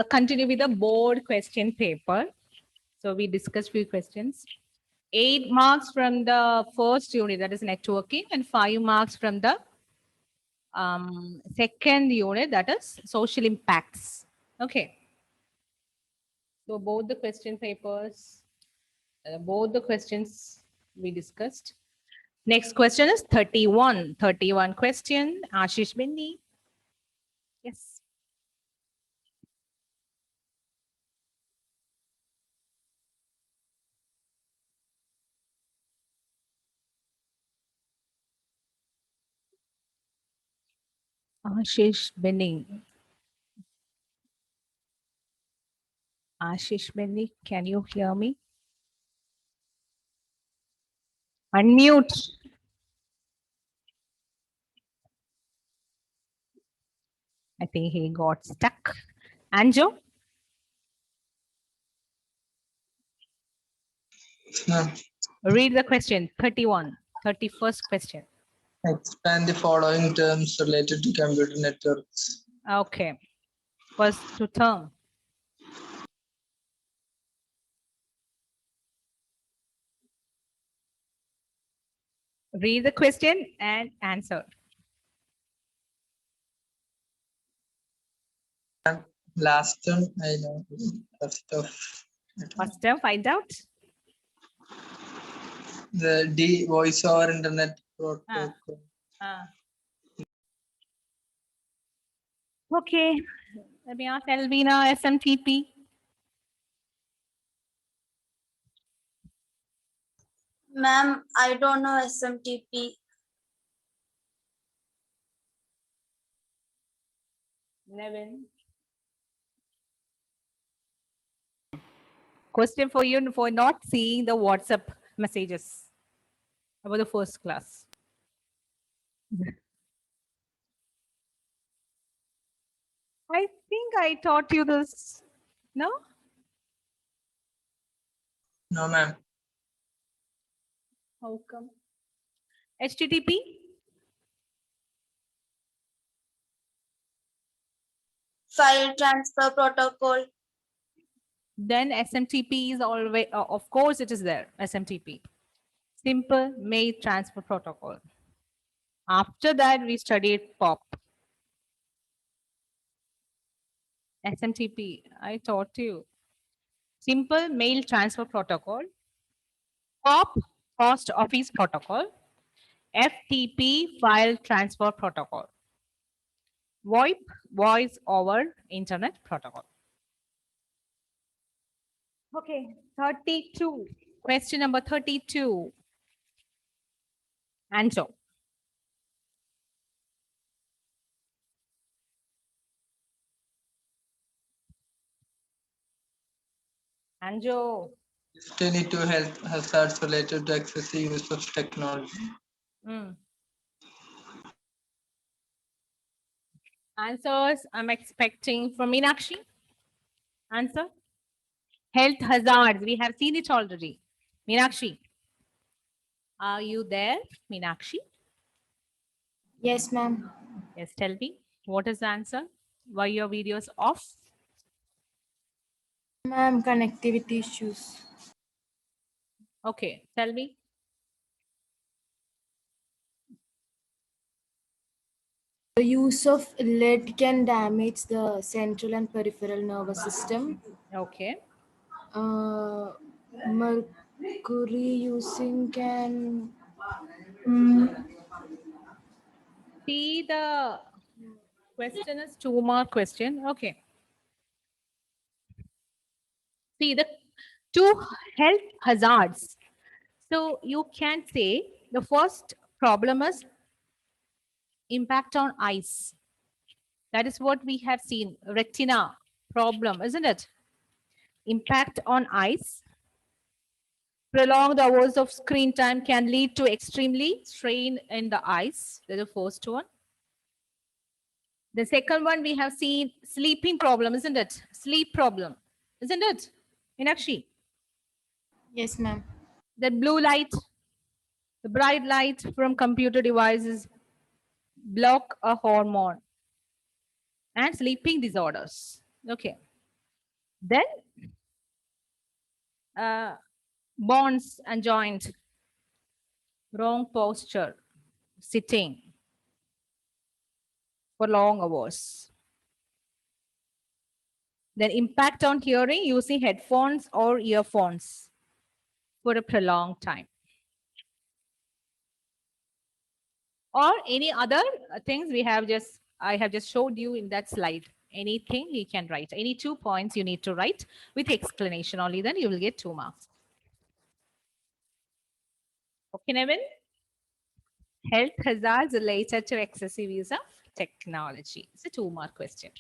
continue with the board question paper. So we discussed few questions. 8 marks from the first unit, that is networking, and 5 marks from the second unit, that is social impacts. Okay. So both the question papers, both the questions we discussed. Next question is 31. 31 question. Ashish Bindi. Yes. Ashish Bindi. Ashish Bindi, can you hear me? Unmute. I think he got stuck. Anjo, Ma'am, read the question. 31. 31st question. expand the following terms related to computer networks. Okay. First to term. Read the question and answer. Last term, I know. First term, find out. The D voice over internet protocol. Okay. Let me ask Elvina, SMTP. Ma'am, I don't know SMTP. Nevin. Question for you for not seeing the WhatsApp messages about the first class. I think I taught you this. No? No, ma'am. How come? HTTP? File transfer protocol. Then SMTP is always, of course, it is there. SMTP. Simple Mail Transfer Protocol. After that, we studied POP. SMTP, I taught you. Simple Mail Transfer Protocol. POP, Post Office Protocol. FTP, File Transfer Protocol. VoIP, Voice over Internet Protocol. Okay, 32. Question number 32. Anjo. Anjo. Need to health hazards related to excessive use of technology. Answers I'm expecting from Meenakshi. Answer. Health hazards. We have seen it already. Meenakshi. Are you there, Meenakshi? Yes, ma'am. Yes, tell me. What is the answer? Why your videos off? Ma'am, connectivity issues. Okay, tell me. The use of lead can damage the central and peripheral nervous system. Okay. Mercury using can. See, the question is 2-mark question. Okay. See, the 2 health hazards. So you can say the first problem is impact on eyes. That is what we have seen. Retina problem, isn't it? Impact on eyes. Prolonged hours of screen time can lead to extremely strain in the eyes. That's the first one. The second one we have seen sleeping problem, isn't it? Sleep problem, isn't it? Meenakshi? Yes, ma'am. The blue light, the bright light from computer devices block a hormone and sleeping disorders. Okay. Then bones and joint, wrong posture, sitting for long hours. Then impact on hearing using headphones or earphones for a prolonged time. Or any other things I have just showed you in that slide. Anything you can write. Any 2 points you need to write with explanation only, then you will get 2 marks. Okay, Nevin? Health hazards related to excessive use of technology. It's a 2-mark question.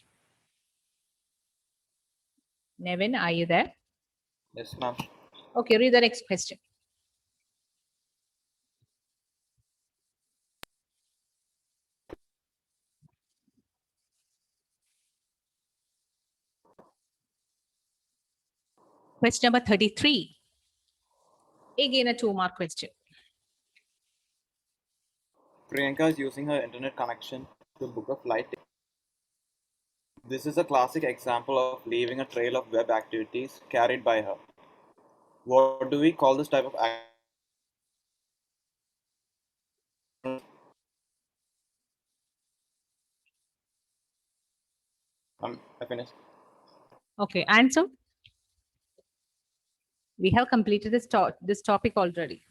Nevin, are you there? Yes, ma'am. Okay, read the next question. Question number 33. Again, a 2-mark question. Priyanka is using her internet connection to book a flight. This is a classic example of leaving a trail of web activities carried by her. What do we call this type of I finished. Okay, answer. We have completed this topic already.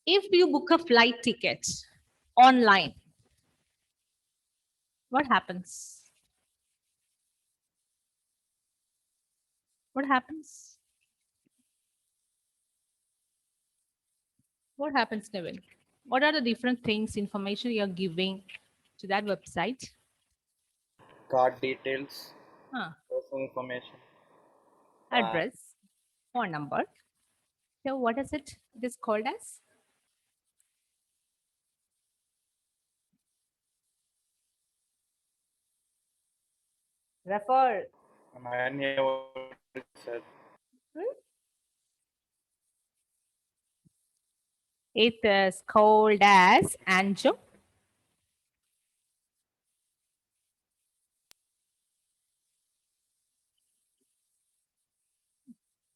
If you book a flight ticket online, what happens? What happens? What happens, Nevin? What are the different things, information you're giving to that website? Card details, Huh. personal information. Address, phone number. So what is it? It is called as? Refer. I didn't hear what it said. It is called as Anjo.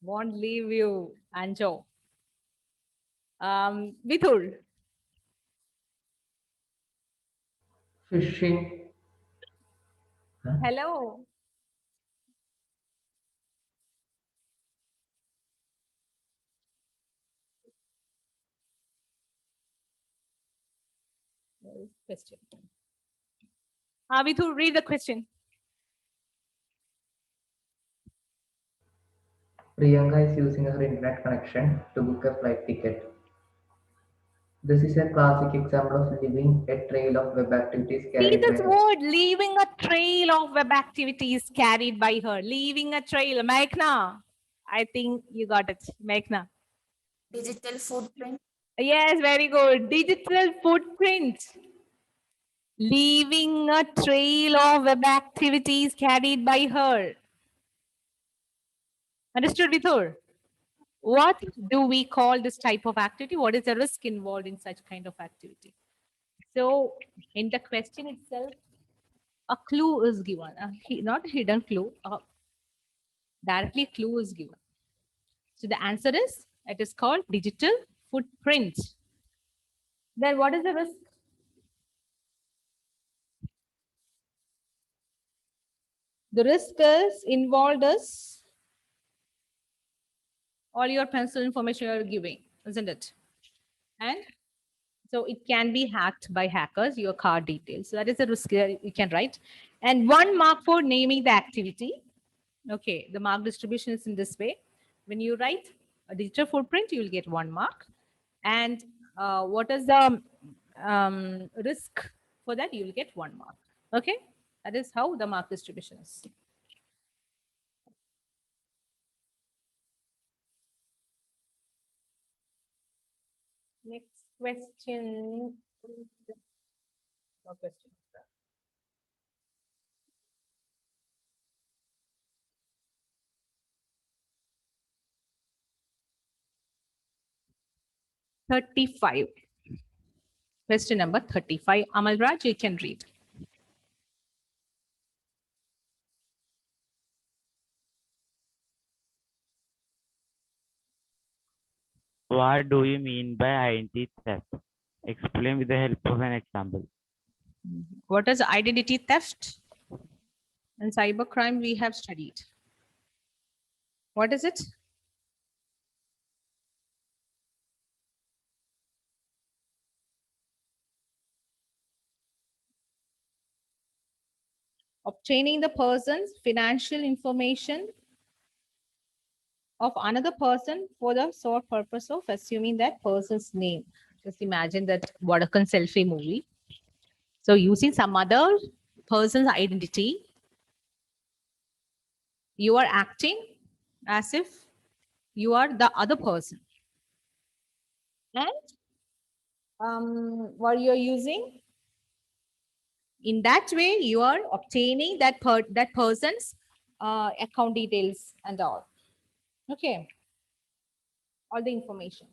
Won't leave you, Anjo. Vidhur. Fishing. Hello. Where is the question? Vidhur, read the question. Priyanka is using her internet connection to book a flight ticket. This is a classic example of leaving a trail of web activities See carried by this her. word, leaving a trail of web activities carried by her. Leaving a trail. Meghna, I think you got it. Meghna. Digital footprint. Yes, very good. Digital footprint. Leaving a trail of web activities carried by her. Understood, Vithur? What do we call this type of activity? What is the risk involved in such kind of activity? So, in the question itself, a clue is given. Not a hidden clue, directly clue is given. So the answer is, it is called digital footprint. Then what is the risk? The risk is involved is all your personal information you are giving, isn't it? And so it can be hacked by hackers, your card details. So that is a risk you can write. And 1 mark for naming the activity. Okay, the mark distribution is in this way. When you write a digital footprint, you will get 1 mark. And what is the risk for that? You will get 1 mark. Okay, that is how the mark distribution is. Next question. No question. 35. Question number 35. Amal Raj, you can read. What do you mean by identity theft? Explain with the help of an example. What is identity theft? And cybercrime we have studied. What is it? Obtaining the person's financial information of another person for the sole purpose of assuming that person's name. Just imagine that Vodafone selfie movie. So using some other person's identity, you are acting as if you are the other person. And what you're using, in that way, you are obtaining that person's account details and all. Okay. All the information.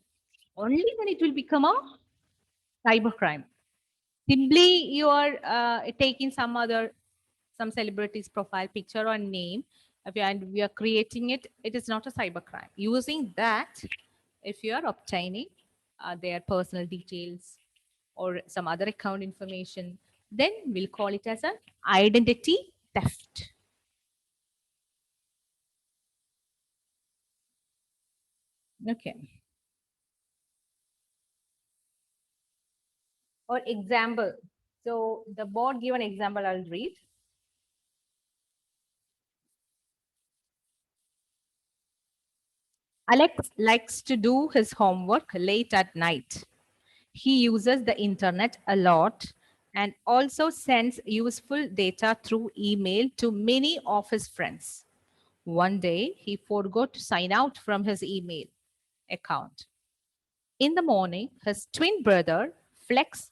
Only then it will become a cybercrime. Simply you are taking some celebrity's profile picture or name, and we are creating it. It is not a cybercrime. Using that, if you are obtaining their personal details or some other account information, then we'll call it as an identity theft. Okay. Or example. So the board given example I'll read. Alex likes to do his homework late at night. He uses the internet a lot and also sends useful data through email to many of his friends. One day, he forgot to sign out from his email account. In the morning, his twin brother, Flex,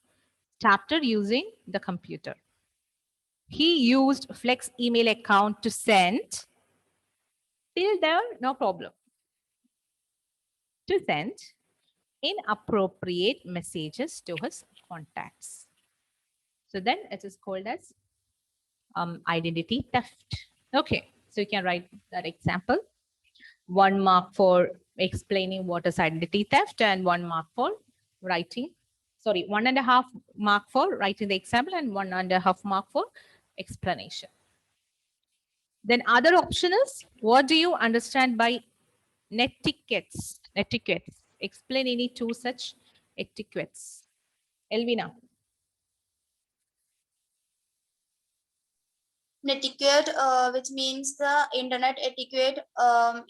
started using the computer. He used Flex email account to send, till there, no problem, to send inappropriate messages to his contacts. So then it is called as identity theft. Okay, so you can write that example. 1 mark for explaining what is identity theft and 1 mark for writing. Sorry, 1.5 mark for writing the example and 1.5 mark for explanation. Then other option is, what do you understand by netiquettes? Netiquettes. Explain any two such etiquettes. Elvina. Netiquette, which means the internet etiquette.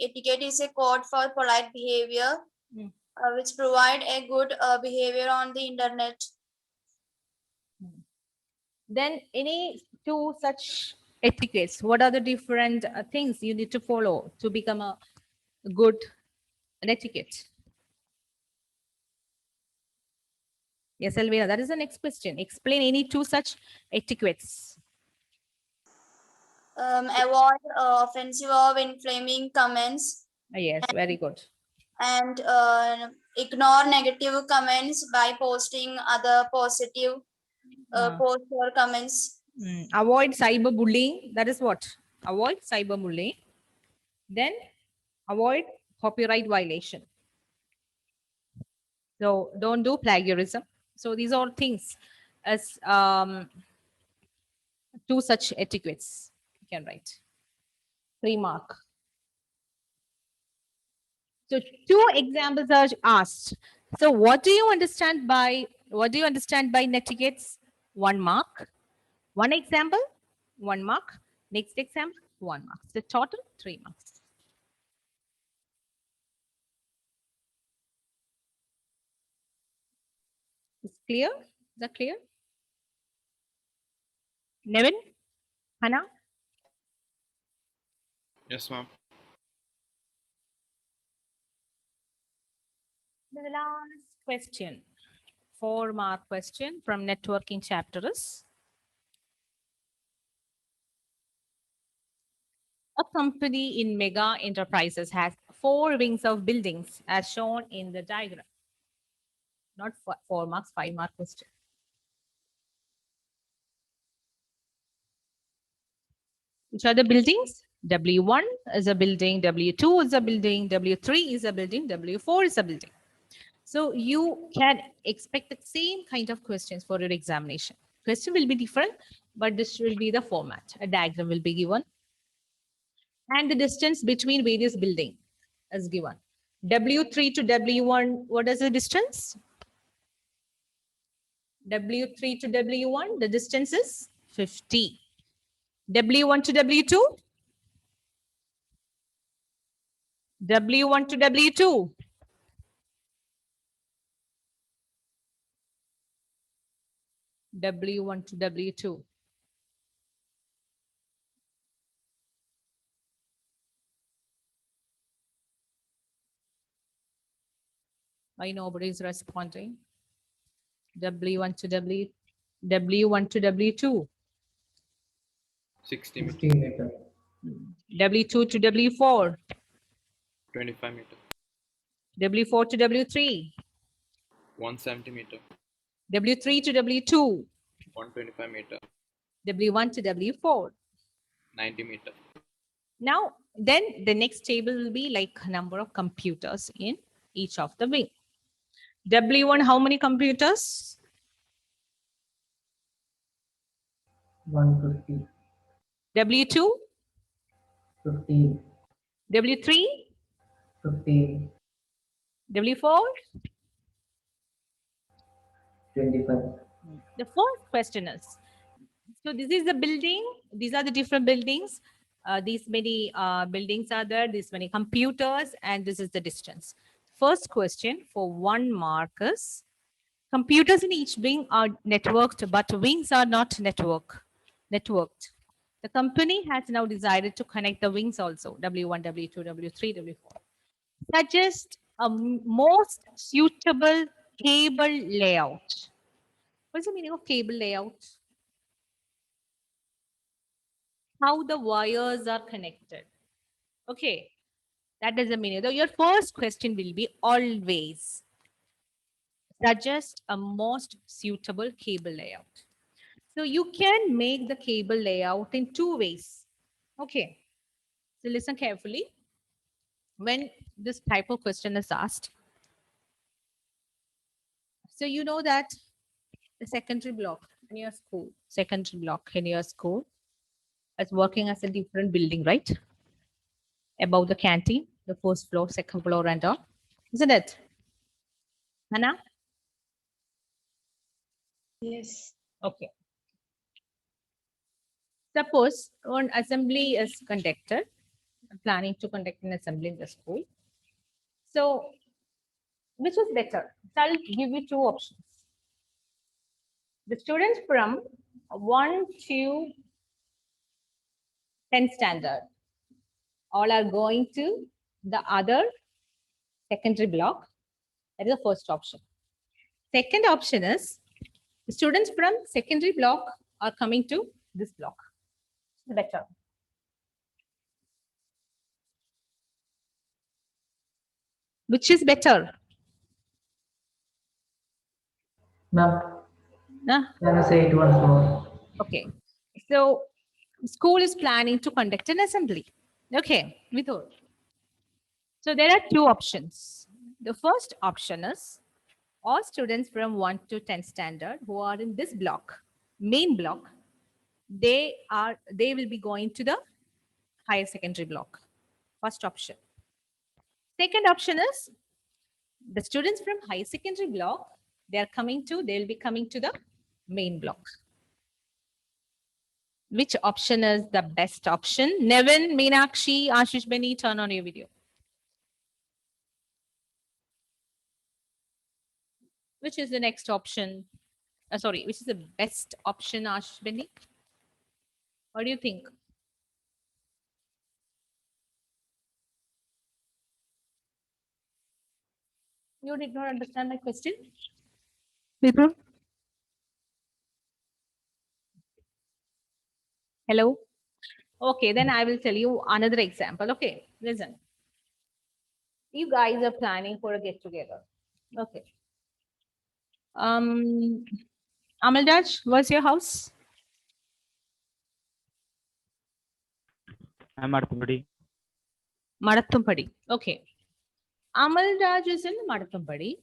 Etiquette is a code for polite behavior, which provide a good behavior on the internet. Then any two such etiquettes, what are the different things you need to follow to become a good etiquette? Yes, Elvira, that is the next question. Explain any two such etiquettes. Avoid offensive or inflaming comments. Yes, very good. And ignore negative comments by posting other positive posts or comments. Avoid cyberbullying. That is what? Avoid cyberbullying. Then avoid copyright violation. So don't do plagiarism. So these are things as two such etiquettes you can write. 3 mark. So 2 examples are asked. So what do you understand by netiquettes? 1 mark. 1 example, 1 mark. Next example, 1 mark. So total 3 marks. Is clear? Is that clear? Nevin? Hannah? Yes, ma'am. The last question, 4 mark question from networking chapter is, a company in mega enterprises has 4 wings of buildings as shown in the diagram. Not 4 marks, 5 mark question. Which are the buildings? W1 is a building, W2 is a building, W3 is a building, W4 is a building. So you can expect the same kind of questions for your examination. Question will be different, but this will be the format. A diagram will be given. And the distance between various building is given. W3 to W1, what is the distance? W3 to W1, the distance is 50. W1 to W2? W1 to W2? W1 to W2. Why nobody is responding? W1 to W1 to W2. 60 meter, 60 meter, W2 to W4. 25 meter, W4 to W3. 170 meter, W3 to W2. 125 meter, W1 to W4. 90 meter. Now, then the next table will be like number of computers in each of the wing. W1, how many computers? 150, W2, 15, W3, 15, W4. 25. The fourth question is, so this is the building. These are the different buildings. These many buildings are there. These many computers, and this is the distance. First question for 1 mark is, computers in each wing are networked, but wings are not networked. The company has now decided to connect the wings also, W1, W2, W3, W4. Suggest a most suitable cable layout. What is the meaning of cable layout? How the wires are connected. Okay, that is the meaning. So your first question will be always suggest a most suitable cable layout. So you can make the cable layout in 2 ways. Okay, so listen carefully. When this type of question is asked, so you know that the secondary block in your school, is working as a different building, right? Above the canteen, the first floor, second floor, and all, isn't it? Hannah? Yes. Okay. Suppose an assembly is conducted, planning to conduct an assembly in the school. So, which is better? So I'll give you 2 options. The students from 1 to 10 standard all are going to the other secondary block. That is the first option. Second option is the students from secondary block are coming to this block. Better. Which is better? Ma'am, Nah? can you say it once more? Okay. So school is planning to conduct an assembly. Okay, Vidhur. So there are 2 options. The first option is all students from 1 to 10 standard who are in this block, main block, they will be going to the higher secondary block. First option. Second option is the students from higher secondary block, they'll be coming to the main block. Which option is the best option? Nevin, Meenakshi, Ashish Benny, turn on your video. Which is the next option? Which is the best option, Ashish Benny? What do you think? You did not understand my question? People? Hello? Okay, then I will tell you another example. Okay, listen. You guys are planning for a get together. Okay. Amalraj, what's your house? I'm Marthumpadi. Madathumpadi. Okay. Amalraj is in Madathumpadi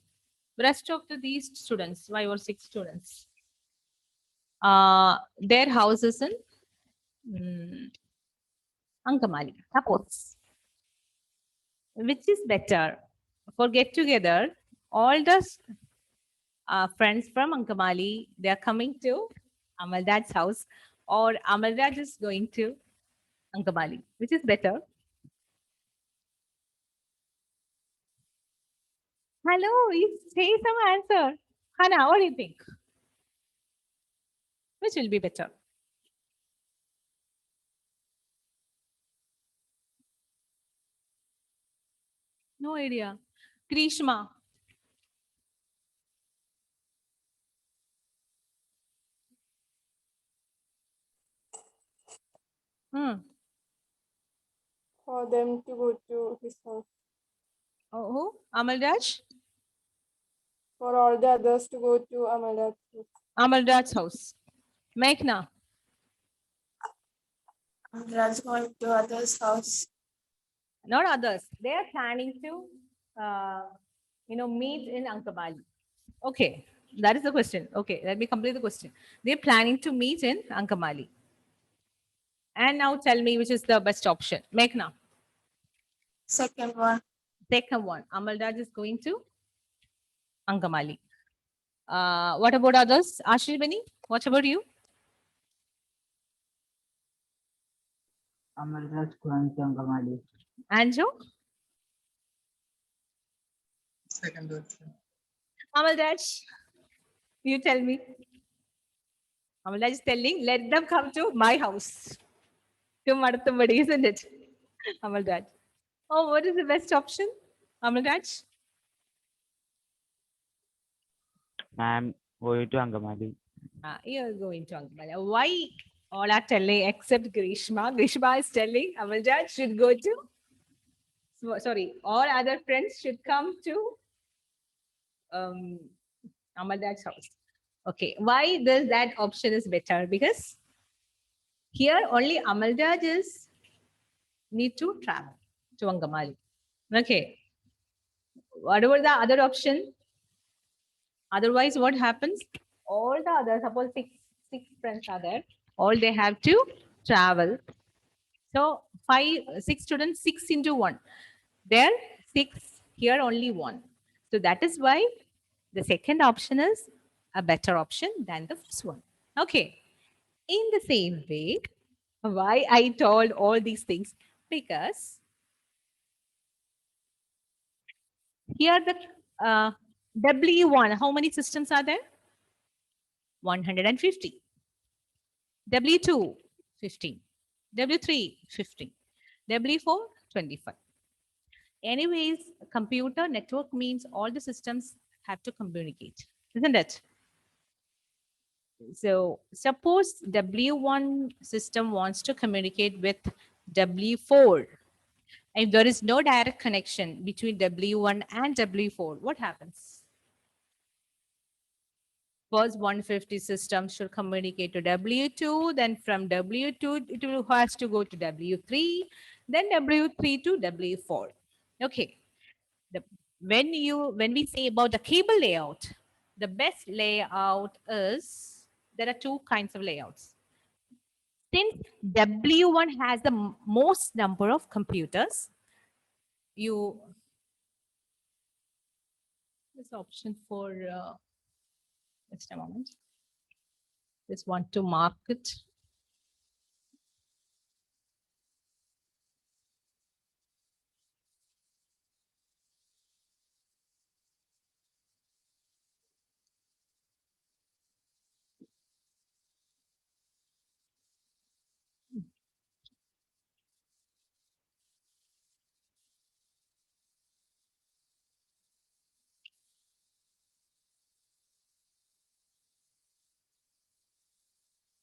Rest of these students, 5 or 6 students, their house is in Ankamali. Suppose, which is better for get together? All the friends from Ankamali, they are coming to Amaldad's house, or Amaldad is going to Ankamali. Which is better? Hello, you say some answer. Hannah, what do you think? Which will be better? No idea. Grishma. Hmm. For them to go to his house. Oh, who? Amaldaj? For all the others to go to Amal's house. Amaldaj's house. Meghna. Raj going to others' house. Not others. They are planning to, meet in Ankabali. Okay, that is the question. Okay, let me complete the question. They're planning to meet in Ankamali. And now tell me which is the best option. Meghna. Second one. Second one. Amaldaj is going to Ankamali. What about others? Ashil Beni, what about you? Amalraj going to Angamali. Anjo? Second option. Amaldaj, you tell me. Amaldaj is telling, let them come to my house. To Madathambadi, isn't it? Amaldaj. Oh, what is the best option? Amaldaj? I'm going to Angamali. You're going to Ankamali. Why all are telling except Grishma? Grishma is telling Amaldaj should go to, sorry, all other friends should come to Amaldaj's house. Okay, why does that option is better? Because here only Amaldaj is need to travel to Angamali. Okay. What about the other option? Otherwise, what happens? All the others, suppose six friends are there, all they have to travel. So 6 students, 6 into 1. There, 6, here only 1. So that is why the second option is a better option than the first one. Okay. In the same way, why I told all these things? Because here the W1, how many systems are there? 150. W2, 15. W3, 15. W4, 25. Anyways, computer network means all the systems have to communicate, isn't it? So suppose W1 system wants to communicate with W4. If there is no direct connection between W1 and W4, what happens? First 150 system should communicate to W2, then from W2 it will has to go to W3, then W3 to W4. Okay. When we say about the cable layout, the best layout is there are 2 kinds of layouts. Since W1 has the most number of computers, you this option for just a moment. Just want to mark it.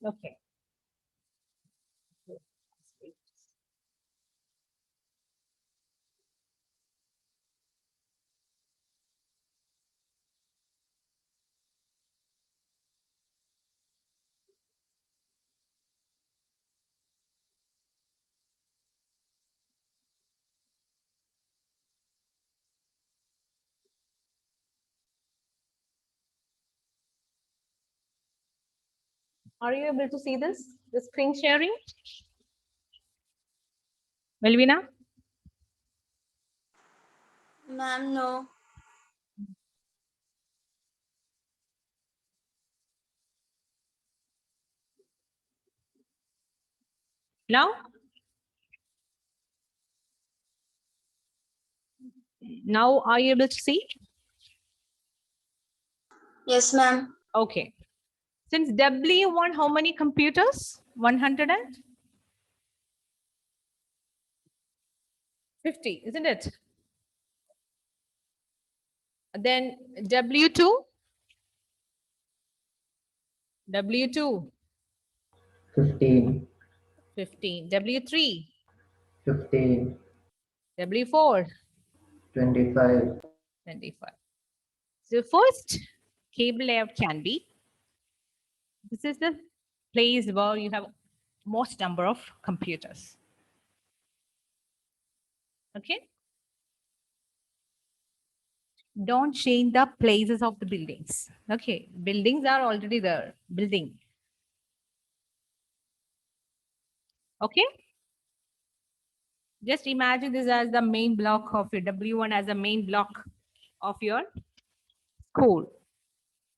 Okay. Are you able to see this? The screen sharing? Melvina? Ma'am, no. Now? Now are you able to see? Yes, ma'am. Okay. Since W1, how many computers? 150, isn't it? Then W2? W2, 15, 15. W3, 15, W4, 25, 25. So first cable layout can be, this is the place where you have most number of computers. Okay. Don't change the places of the buildings. Okay. Buildings are already there. Building. Okay. Just imagine this as the main block of your W1 as the main block of your school.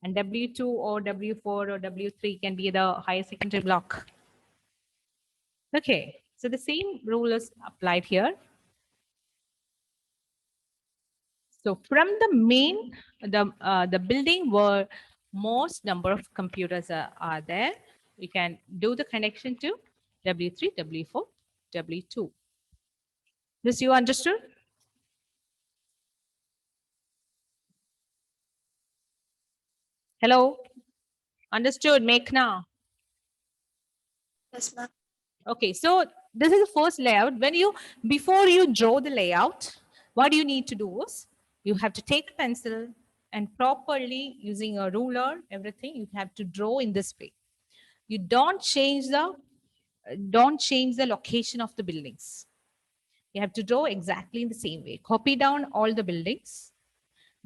And W2 or W4 or W3 can be the higher secondary block. Okay. So the same rule is applied here. So from the main, the building where most number of computers are there, we can do the connection to W3, W4, W2. This you understood? Hello? Understood, Meghna? Yes, ma'am. Okay, so this is the first layout. Before you draw the layout, what you need to do is you have to take a pencil and properly using a ruler, everything you have to draw in this way. You don't change the location of the buildings. You have to draw exactly in the same way. Copy down all the buildings,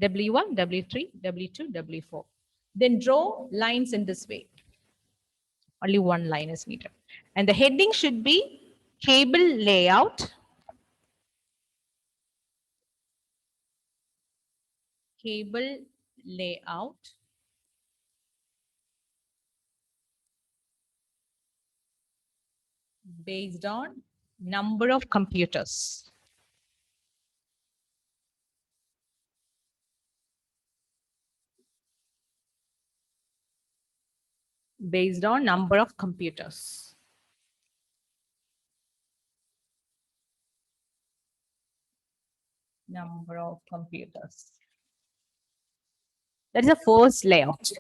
W1, W3, W2, W4. Then draw lines in this way. Only one line is needed. And the heading should be cable layout. Cable layout. Based on number of computers. Based on number of computers. Number of computers. That is the first layout.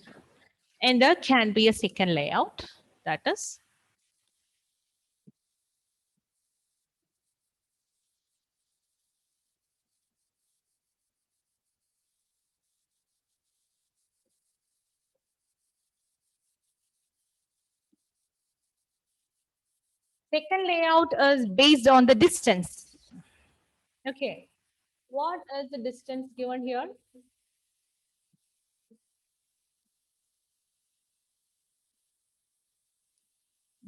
And there can be a second layout. That is second layout is based on the distance. Okay. What is the distance given here?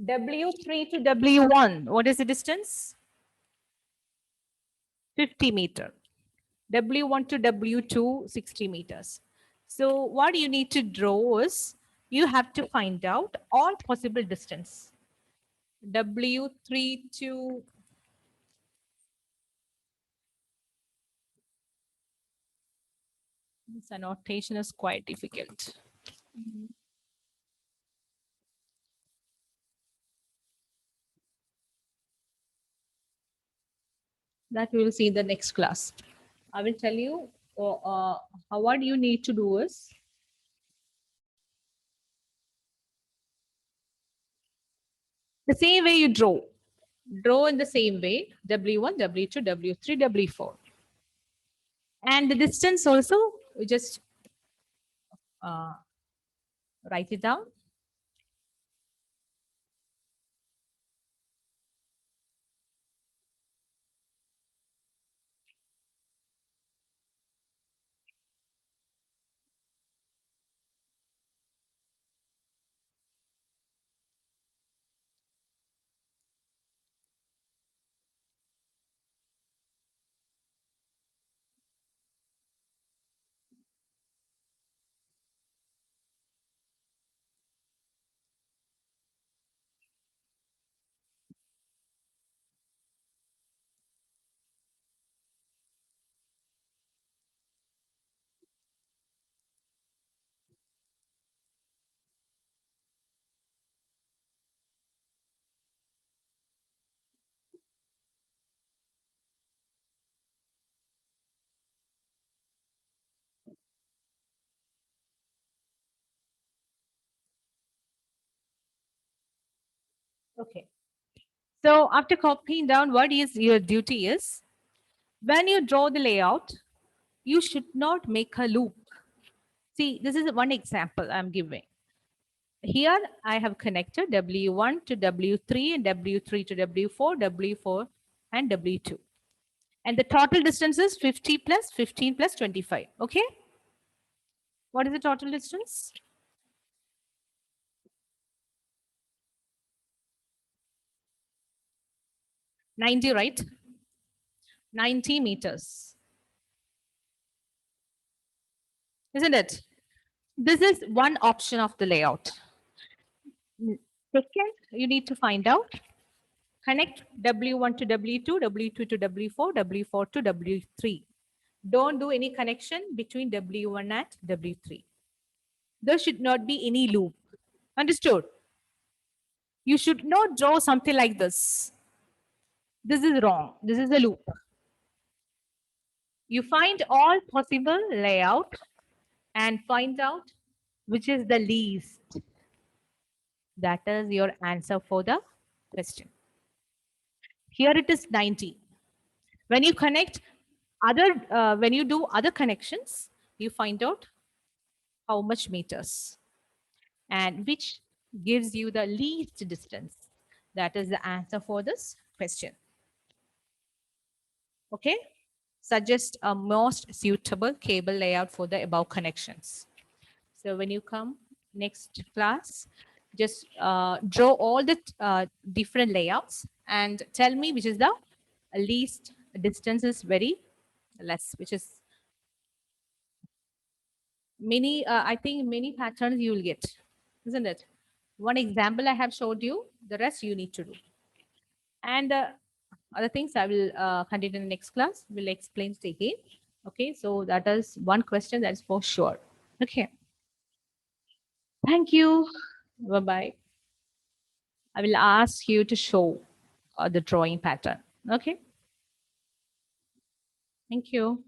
W3 to W1. What is the distance? 50 meter. W1 to W2, 60 meters. So what you need to draw is you have to find out all possible distance. W3 to this annotation is quite difficult. That we will see in the next class. I will tell you what you need to do is the same way you draw. Draw in the same way, W1, W2, W3, W4. And the distance also, we just write it down. Okay. So after copying down, what is your duty is, when you draw the layout, you should not make a loop. See, this is one example I'm giving. Here I have connected W1 to W3 and W3 to W4, W4 and W2. And the total distance is 50 plus 15 plus 25. Okay. What is the total distance? $90, right? 90 meters. Isn't it? This is one option of the layout. Second, you need to find out, connect W1 to W2, W2 to W4, W4 to W3. Don't do any connection between W1 and W3. There should not be any loop. Understood? You should not draw something like this. This is wrong. This is a loop. You find all possible layout and find out which is the least. That is your answer for the question. Here it is 90. When you connect when you do other connections, you find out how much meters and which gives you the least distance. That is the answer for this question. Okay. Suggest a most suitable cable layout for the above connections. So when you come next class, just draw all the different layouts and tell me which is the least distance is very less, which is many, I think many patterns you will get, isn't it? One example I have showed you, the rest you need to do. And other things I will continue in the next class. We'll explain it again. Okay, so that is one question that is for sure. Okay. Thank you. Bye-bye. I will ask you to show the drawing pattern. Okay. Thank you.